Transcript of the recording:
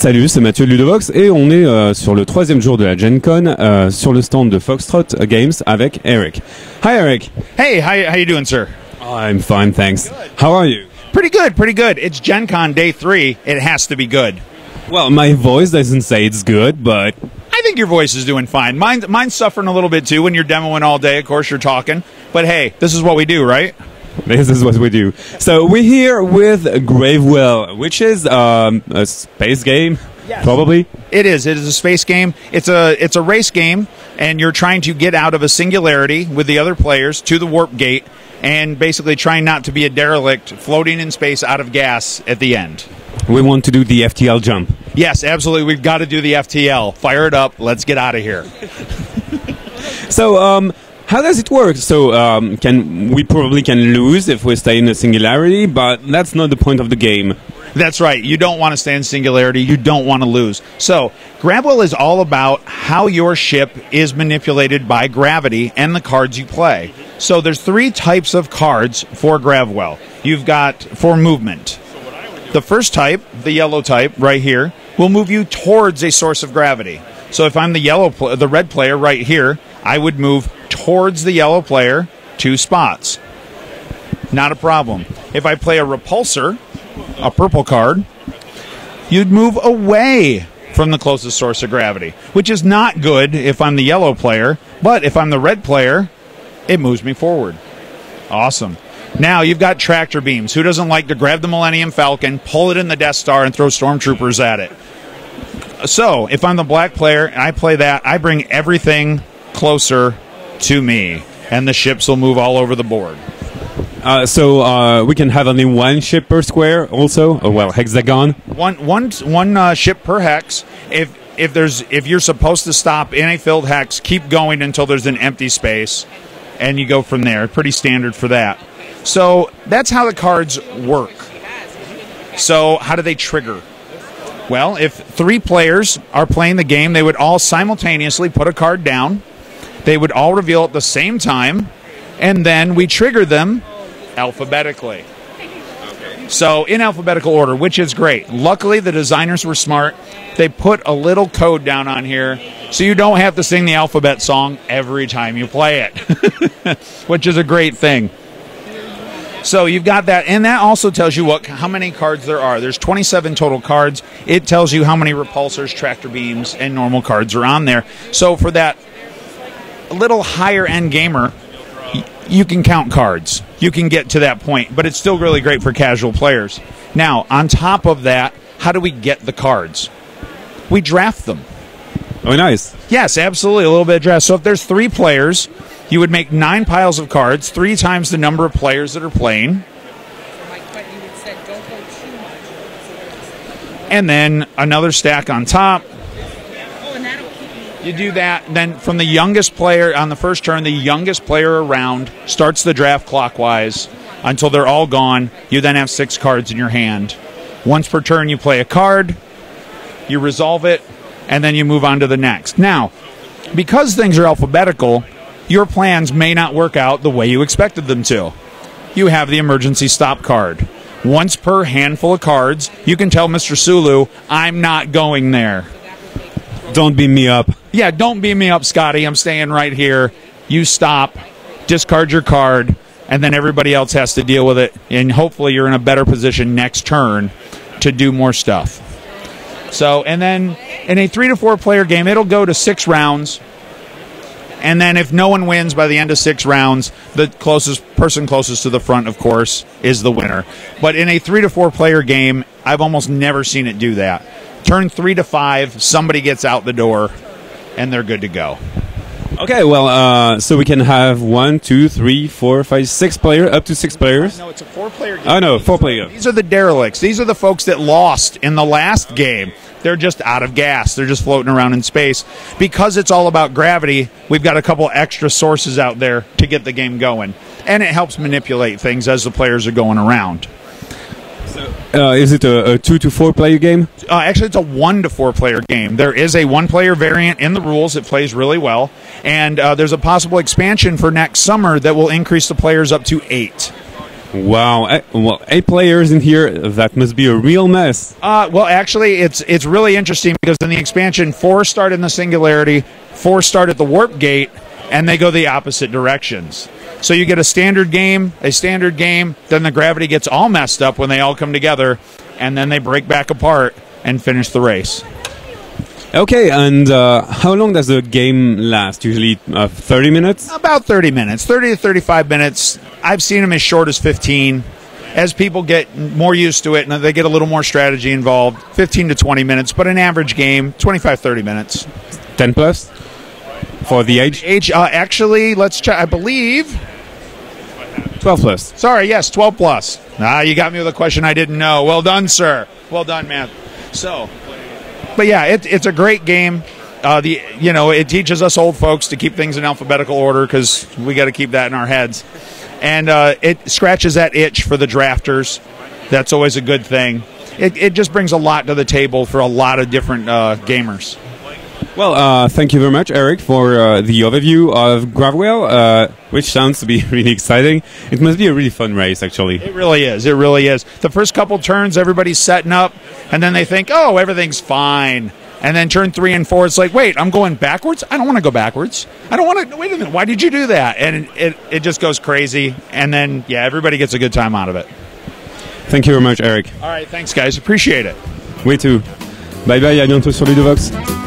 Salut, c'est Mathieu de Ludovox et on est sur le troisième jour de la GenCon sur le stand de Foxtrot Games avec Aric. Hi Aric. Hey, how you doing, sir? I'm fine, thanks. Good. How are you? Pretty good, pretty good. It's GenCon day 3. It has to be good. Well, my voice doesn't say it's good, but I think your voice is doing fine. Mine's suffering a little bit too when you're demoing all day. Of course, you're talking. But hey, this is what we do, right? This is what we do. So we're here with Gravwell, which is a space game, yes. Probably. It is. It is a space game. It's a race game, and you're trying to get out of a singularity with the other players to the warp gate, and basically trying not to be a derelict floating in space out of gas at the end. We want to do the FTL jump. Yes, absolutely. We've got to do the FTL. Fire it up. Let's get out of here. So, how does it work? So, we probably can lose if we stay in a singularity, but that's not the point of the game. That's right. You don't want to stay in singularity. You don't want to lose. So, Gravwell is all about how your ship is manipulated by gravity and the cards you play. So, there's 3 types of cards for Gravwell. You've got for movement. The first type, the yellow type right here, will move you towards a source of gravity. So, if I'm the red player right here, I would move towards the yellow player 2 spots. Not a problem. If I play a repulsor, a purple card, you'd move away from the closest source of gravity, which is not good if I'm the yellow player, but if I'm the red player, it moves me forward. Awesome. Now you've got tractor beams. Who doesn't like to grab the Millennium Falcon, pull it in the Death Star, and throw stormtroopers at it? So, if I'm the black player and I play that, I bring everything closer to me, and the ships will move all over the board. So we can have only 1 ship per square, also. Oh, well, hexagon. One ship per hex. If you're supposed to stop in a filled hex, keep going until there's an empty space, and you go from there. Pretty standard for that. So that's how the cards work. So how do they trigger? Well, if 3 players are playing the game, they would all simultaneously put a card down. They would all reveal at the same time, and then we trigger them alphabetically. So in alphabetical order, which is great. Luckily, the designers were smart. They put a little code down on here so you don't have to sing the alphabet song every time you play it, which is a great thing. So you've got that, and that also tells you how many cards there are. There's 27 total cards. It tells you how many repulsors, tractor beams, and normal cards are on there. So for that little higher end gamer, you can count cards. You can get to that point, but it's still really great for casual players. Now, on top of that, how do we get the cards? We draft them. Oh, nice. Yes, absolutely, a little bit of draft. So if there's 3 players, you would make 9 piles of cards, 3 times the number of players that are playing. And then another stack on top. You do that, then from the youngest player on the first turn, the youngest player around starts the draft clockwise until they're all gone. You then have 6 cards in your hand. Once per turn, you play a card, you resolve it, and then you move on to the next. Now, because things are alphabetical, your plans may not work out the way you expected them to. You have the emergency stop card. Once per handful of cards, you can tell Mr. Sulu, I'm not going there. Don't beam me up. Yeah, don't beam me up, Scotty. I'm staying right here. You stop, discard your card, and then everybody else has to deal with it. And hopefully you're in a better position next turn to do more stuff. So, and then in a 3 to 4 player game, it'll go to 6 rounds. And then if no one wins by the end of 6 rounds, the person closest to the front, of course, is the winner. But in a 3 to 4 player game, I've almost never seen it do that. Turn 3 to 5, somebody gets out the door, and they're good to go. Okay, well, so we can have 1, 2, 3, 4, 5, 6 players, up to 6 players. No, it's a 4-player game. Oh, no, 4-player game. These are the derelicts. These are the folks that lost in the last game. They're just out of gas. They're just floating around in space. Because it's all about gravity, we've got a couple extra sources out there to get the game going. And it helps manipulate things as the players are going around. Is it a 2 to 4 player game? Actually, it's a 1 to 4 player game. There is a 1-player variant in the rules. It plays really well. And there's a possible expansion for next summer that will increase the players up to 8. Wow. Well, 8 players in here. That must be a real mess. Well, actually, it's really interesting because in the expansion, 4 start in the Singularity, 4 start at the Warp Gate, and they go the opposite directions. So you get a standard game, then the gravity gets all messed up when they all come together, and then they break back apart and finish the race. Okay, and how long does the game last? Usually 30 minutes? About 30 minutes, 30 to 35 minutes. I've seen them as short as 15. As people get more used to it and they get a little more strategy involved, 15 to 20 minutes, but an average game, 25, 30 minutes. 10 plus? For the age? Actually, let's check. I believe 12 plus. Sorry, yes, 12 plus. You got me with a question I didn't know. Well done, sir. Well done, man. So, but yeah, it's a great game. It teaches us old folks to keep things in alphabetical order because we got to keep that in our heads. And it scratches that itch for the drafters. That's always a good thing. It just brings a lot to the table for a lot of different gamers. Well, thank you very much, Aric, for the overview of Gravwell, which sounds to be really exciting. It must be a really fun race, actually. It really is. It really is. The first couple turns, everybody's setting up, and then they think, oh, everything's fine. And then turn 3 and 4, it's like, wait, I'm going backwards? I don't want to go backwards. I don't want to. Wait a minute. Why did you do that? And it just goes crazy. And then, yeah, everybody gets a good time out of it. Thank you very much, Aric. All right. Thanks, guys. Appreciate it. We too. Bye bye. À bientôt sur Ludovox.